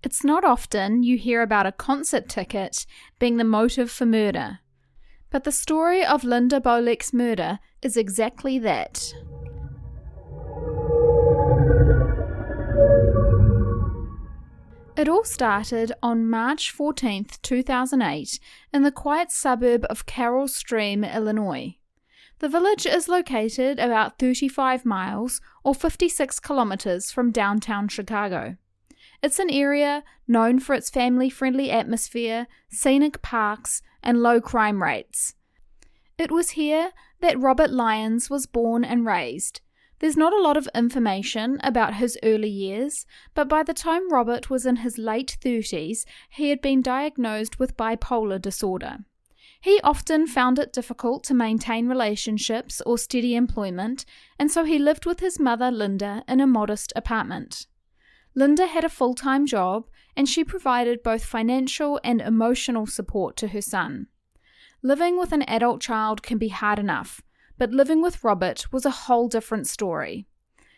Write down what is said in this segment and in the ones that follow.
It's not often you hear about a concert ticket being the motive for murder, but the story of Linda Bolek's murder is exactly that. It all started on March 14, 2008, in the quiet suburb of Carroll Stream, Illinois. The village is located about 35 miles or 56 kilometers from downtown Chicago. It's an area known for its family-friendly atmosphere, scenic parks, and low crime rates. It was here that Robert Lyons was born and raised. There's not a lot of information about his early years, but by the time Robert was in his late 30s, he had been diagnosed with bipolar disorder. He often found it difficult to maintain relationships or steady employment, and so he lived with his mother Linda in a modest apartment. Linda had a full-time job, and she provided both financial and emotional support to her son. Living with an adult child can be hard enough, but living with Robert was a whole different story.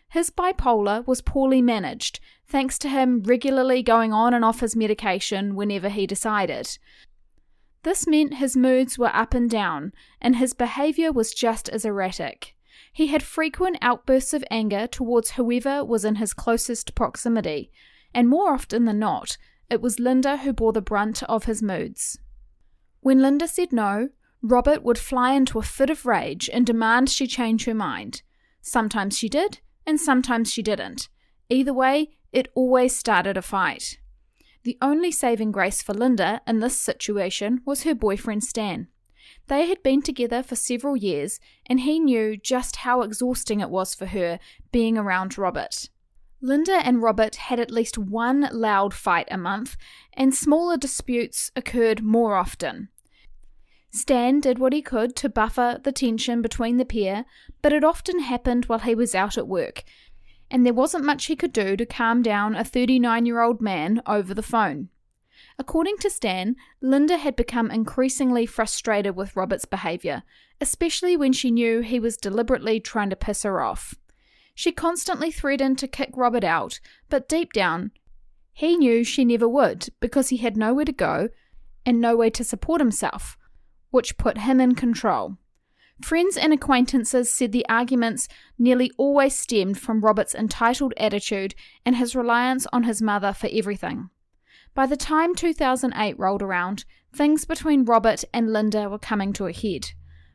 His bipolar was poorly managed, thanks to him regularly going on and off his medication whenever he decided. This meant his moods were up and down, and his behaviour was just as erratic. He had frequent outbursts of anger towards whoever was in his closest proximity, and more often than not, it was Linda who bore the brunt of his moods. When Linda said no, Robert would fly into a fit of rage and demand she change her mind. Sometimes she did, and sometimes she didn't. Either way, it always started a fight. The only saving grace for Linda in this situation was her boyfriend Stan. They had been together for several years, and he knew just how exhausting it was for her being around Robert. Linda and Robert had at least one loud fight a month, and smaller disputes occurred more often. Stan did what he could to buffer the tension between the pair, but it often happened while he was out at work, and there wasn't much he could do to calm down a 39-year-old man over the phone. According to Stan, Linda had become increasingly frustrated with Robert's behaviour, especially when she knew he was deliberately trying to piss her off. She constantly threatened to kick Robert out, but deep down, he knew she never would because he had nowhere to go and no way to support himself, which put him in control. Friends and acquaintances said the arguments nearly always stemmed from Robert's entitled attitude and his reliance on his mother for everything. By the time 2008 rolled around, things between Robert and Linda were coming to a head.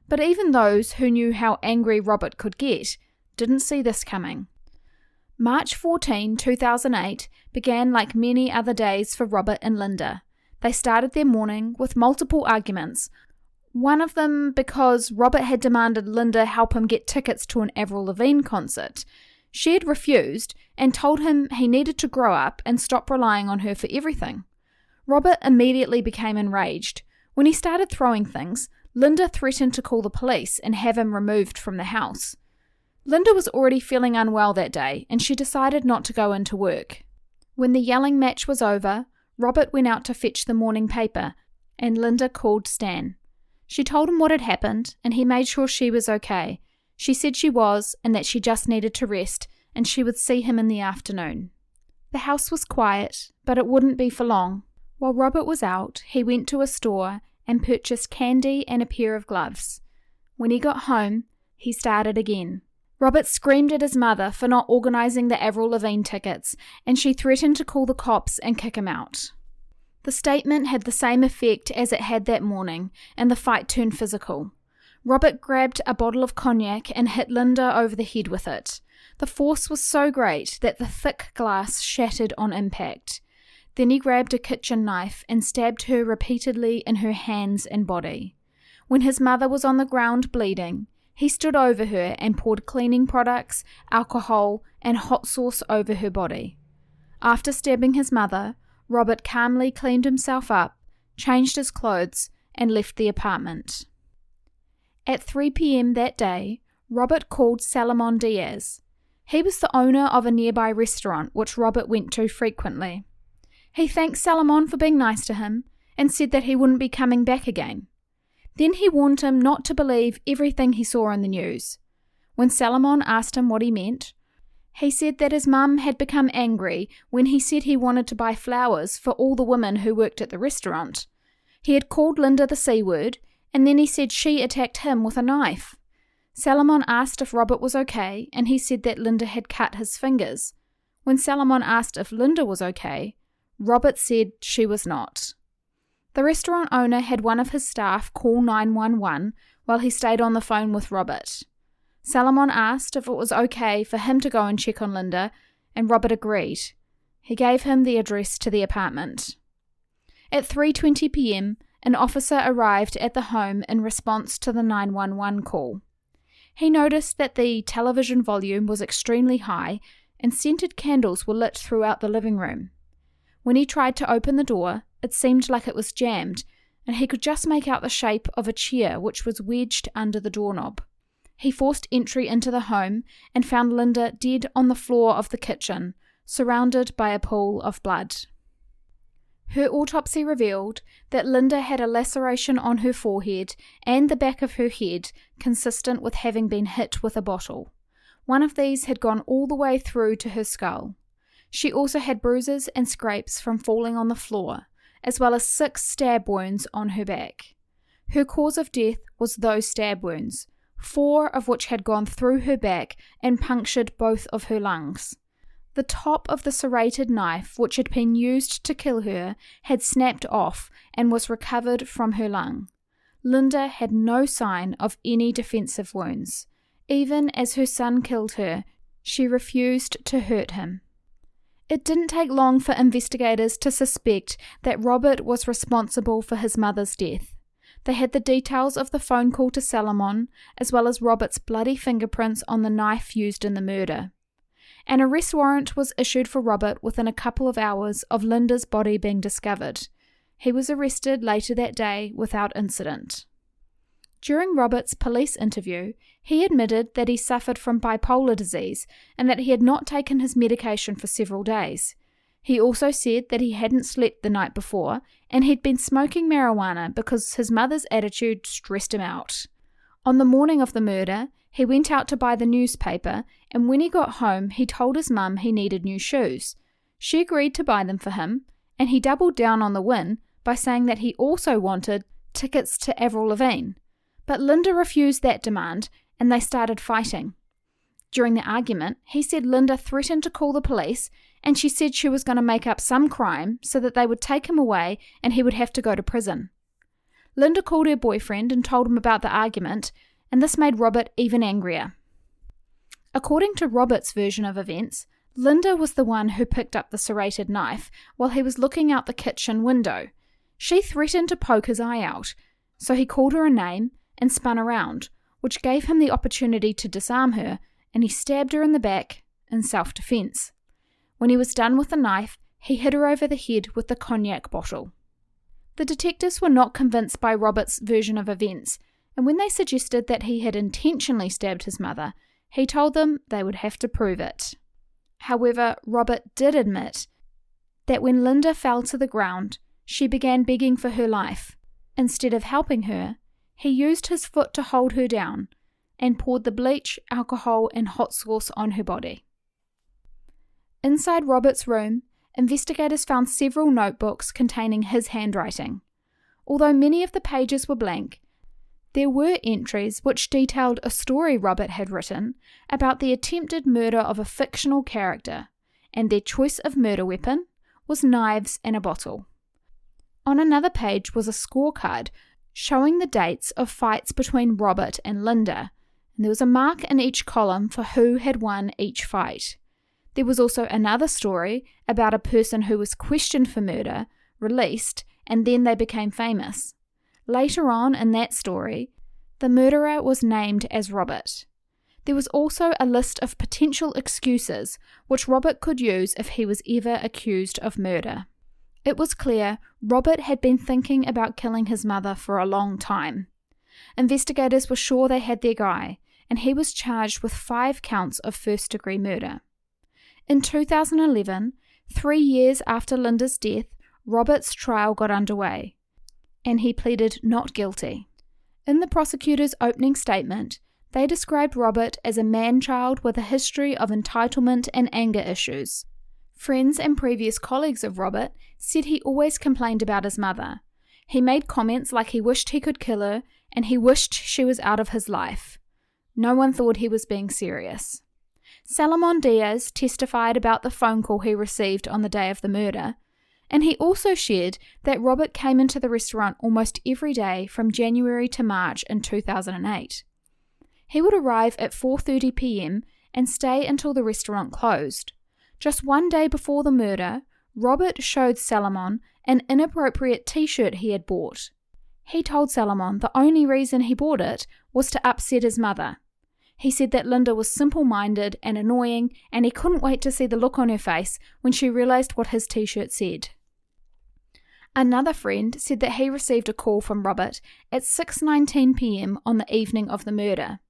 But even those who knew how angry Robert could get didn't see this coming. March 14, 2008 began like many other days for Robert and Linda. They started their morning with multiple arguments, one of them because Robert had demanded Linda help him get tickets to an Avril Lavigne concert. She had refused and told him he needed to grow up and stop relying on her for everything. Robert immediately became enraged. When he started throwing things, Linda threatened to call the police and have him removed from the house. Linda was already feeling unwell that day, and she decided not to go into work. When the yelling match was over, Robert went out to fetch the morning paper, and Linda called Stan. She told him what had happened, and he made sure she was okay. She said she was, and that she just needed to rest, and she would see him in the afternoon. The house was quiet, but it wouldn't be for long. While Robert was out, he went to a store and purchased candy and a pair of gloves. When he got home, he started again. Robert screamed at his mother for not organising the Avril Lavigne tickets, and she threatened to call the cops and kick him out. The statement had the same effect as it had that morning, and the fight turned physical. Robert grabbed a bottle of cognac and hit Linda over the head with it. The force was so great that the thick glass shattered on impact. Then he grabbed a kitchen knife and stabbed her repeatedly in her hands and body. When his mother was on the ground bleeding, he stood over her and poured cleaning products, alcohol, and hot sauce over her body. After stabbing his mother, Robert calmly cleaned himself up, changed his clothes, and left the apartment. At 3 p.m. that day, Robert called Salomon Diaz. He was the owner of a nearby restaurant which Robert went to frequently. He thanked Salomon for being nice to him and said that he wouldn't be coming back again. Then he warned him not to believe everything he saw in the news. When Salomon asked him what he meant, He said that his mum had become angry when he said he wanted to buy flowers for all the women who worked at the restaurant. He had called Linda the C word, and then he said she attacked him with a knife. Salomon asked if Robert was okay, and he said that Linda had cut his fingers. When Salomon asked if Linda was okay, Robert said she was not. The restaurant owner had one of his staff call 911 while he stayed on the phone with Robert. Salomon asked if it was okay for him to go and check on Linda, and Robert agreed. He gave him the address to the apartment. At 3:20 p.m, an officer arrived at the home in response to the 911 call. He noticed that the television volume was extremely high and scented candles were lit throughout the living room. When he tried to open the door, it seemed like it was jammed, and he could just make out the shape of a chair which was wedged under the doorknob. He forced entry into the home and found Linda dead on the floor of the kitchen, surrounded by a pool of blood. Her autopsy revealed that Linda had a laceration on her forehead and the back of her head consistent with having been hit with a bottle. One of these had gone all the way through to her skull. She also had bruises and scrapes from falling on the floor, as well as 6 stab wounds on her back. Her cause of death was those stab wounds, 4 of which had gone through her back and punctured both of her lungs. The top of the serrated knife, which had been used to kill her, had snapped off and was recovered from her lung. Linda had no sign of any defensive wounds. Even as her son killed her, she refused to hurt him. It didn't take long for investigators to suspect that Robert was responsible for his mother's death. They had the details of the phone call to Salomon, as well as Robert's bloody fingerprints on the knife used in the murder. An arrest warrant was issued for Robert within a couple of hours of Linda's body being discovered. He was arrested later that day without incident. During Robert's police interview, he admitted that he suffered from bipolar disease and that he had not taken his medication for several days. He also said that he hadn't slept the night before and he'd been smoking marijuana because his mother's attitude stressed him out. On the morning of the murder, he went out to buy the newspaper, and when he got home, he told his mum he needed new shoes. She agreed to buy them for him, and he doubled down on the win by saying that he also wanted tickets to Avril Lavigne. But Linda refused that demand, and they started fighting. During the argument, he said Linda threatened to call the police, and she said she was going to make up some crime so that they would take him away and he would have to go to prison. Linda called her boyfriend and told him about the argument, and this made Robert even angrier. According to Robert's version of events, Linda was the one who picked up the serrated knife while he was looking out the kitchen window. She threatened to poke his eye out, so he called her a name and spun around, which gave him the opportunity to disarm her, and he stabbed her in the back in self-defense. When he was done with the knife, he hit her over the head with the cognac bottle. The detectives were not convinced by Robert's version of events, and when they suggested that he had intentionally stabbed his mother, he told them they would have to prove it. However, Robert did admit that when Linda fell to the ground, she began begging for her life. Instead of helping her, he used his foot to hold her down and poured the bleach, alcohol, and hot sauce on her body. Inside Robert's room, investigators found several notebooks containing his handwriting. Although many of the pages were blank, there were entries which detailed a story Robert had written about the attempted murder of a fictional character, and their choice of murder weapon was knives and a bottle. On another page was a scorecard showing the dates of fights between Robert and Linda, and there was a mark in each column for who had won each fight. There was also another story about a person who was questioned for murder, released, and then they became famous. Later on in that story, the murderer was named as Robert. There was also a list of potential excuses which Robert could use if he was ever accused of murder. It was clear Robert had been thinking about killing his mother for a long time. Investigators were sure they had their guy, and he was charged with 5 counts of first-degree murder. In 2011, 3 years after Linda's death, Robert's trial got underway, and he pleaded not guilty. In the prosecutor's opening statement, They described Robert as a man-child with a history of entitlement and anger issues. Friends and previous colleagues of Robert said he always complained about his mother. He made comments like he wished he could kill her and he wished she was out of his life. No one thought he was being serious. Salomon Diaz testified about the phone call he received on the day of the murder, and he also shared that Robert came into the restaurant almost every day from January to March in 2008. He would arrive at 4:30 p.m. and stay until the restaurant closed. Just one day before the murder, Robert showed Salomon an inappropriate t-shirt he had bought. He told Salomon the only reason he bought it was to upset his mother. He said that Linda was simple-minded and annoying, and he couldn't wait to see the look on her face when she realized what his t-shirt said. Another friend said that he received a call from Robert at 6:19 p.m. on the evening of the murder.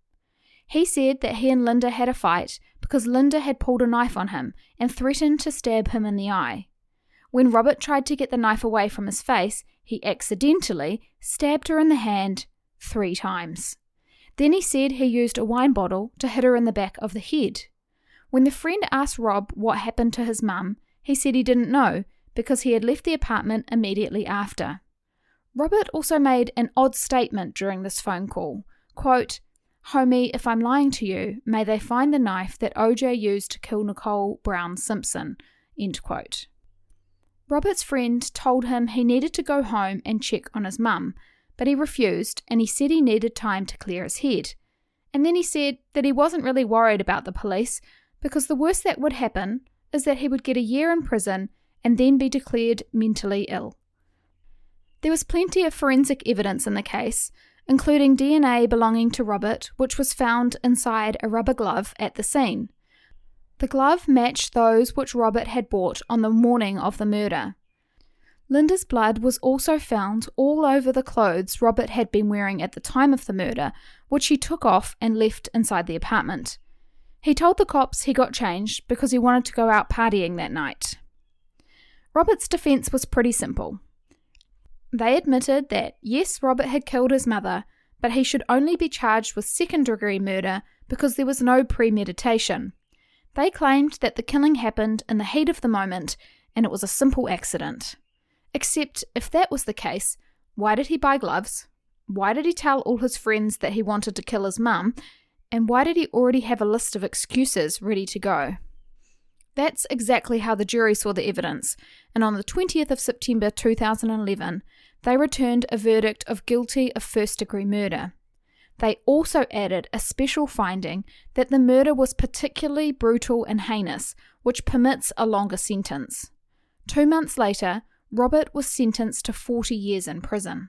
He said that he and Linda had a fight because Linda had pulled a knife on him and threatened to stab him in the eye. When Robert tried to get the knife away from his face, he accidentally stabbed her in the hand 3 times. Then he said he used a wine bottle to hit her in the back of the head. When the friend asked Rob what happened to his mum, he said he didn't know because he had left the apartment immediately after. Robert also made an odd statement during this phone call, quote, "Homie, if I'm lying to you, may they find the knife that OJ used to kill Nicole Brown Simpson," end quote. Robert's friend told him he needed to go home and check on his mum, but he refused and he said he needed time to clear his head. And then he said that he wasn't really worried about the police because the worst that would happen is that he would get a year in prison and then be declared mentally ill. There was plenty of forensic evidence in the case, including DNA belonging to Robert, which was found inside a rubber glove at the scene. The glove matched those which Robert had bought on the morning of the murder. Linda's blood was also found all over the clothes Robert had been wearing at the time of the murder, which he took off and left inside the apartment. He told the cops he got changed because he wanted to go out partying that night. Robert's defense was pretty simple. They admitted that, yes, Robert had killed his mother, but he should only be charged with second-degree murder because there was no premeditation. They claimed that the killing happened in the heat of the moment and it was a simple accident. Except, if that was the case, why did he buy gloves? Why did he tell all his friends that he wanted to kill his mum? And why did he already have a list of excuses ready to go? That's exactly how the jury saw the evidence, and on the 20th of September 2011, they returned a verdict of guilty of first-degree murder. They also added a special finding that the murder was particularly brutal and heinous, which permits a longer sentence. 2 months later, Robert was sentenced to 40 years in prison.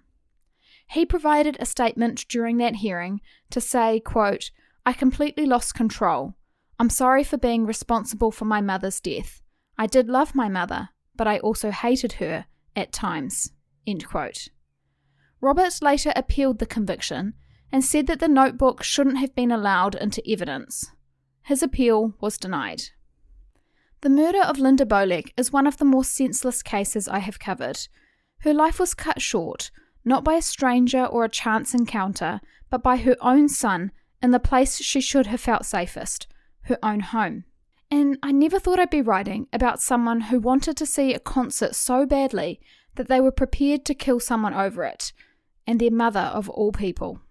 He provided a statement during that hearing to say, quote, "I completely lost control. I'm sorry for being responsible for my mother's death. I did love my mother, but I also hated her at times," end quote. Robert later appealed the conviction and said that the notebook shouldn't have been allowed into evidence. His appeal was denied. The murder of Linda Bolek is one of the more senseless cases I have covered. Her life was cut short, not by a stranger or a chance encounter, but by her own son in the place she should have felt safest, her own home. And I never thought I'd be writing about someone who wanted to see a concert so badly that they were prepared to kill someone over it, and their mother of all people.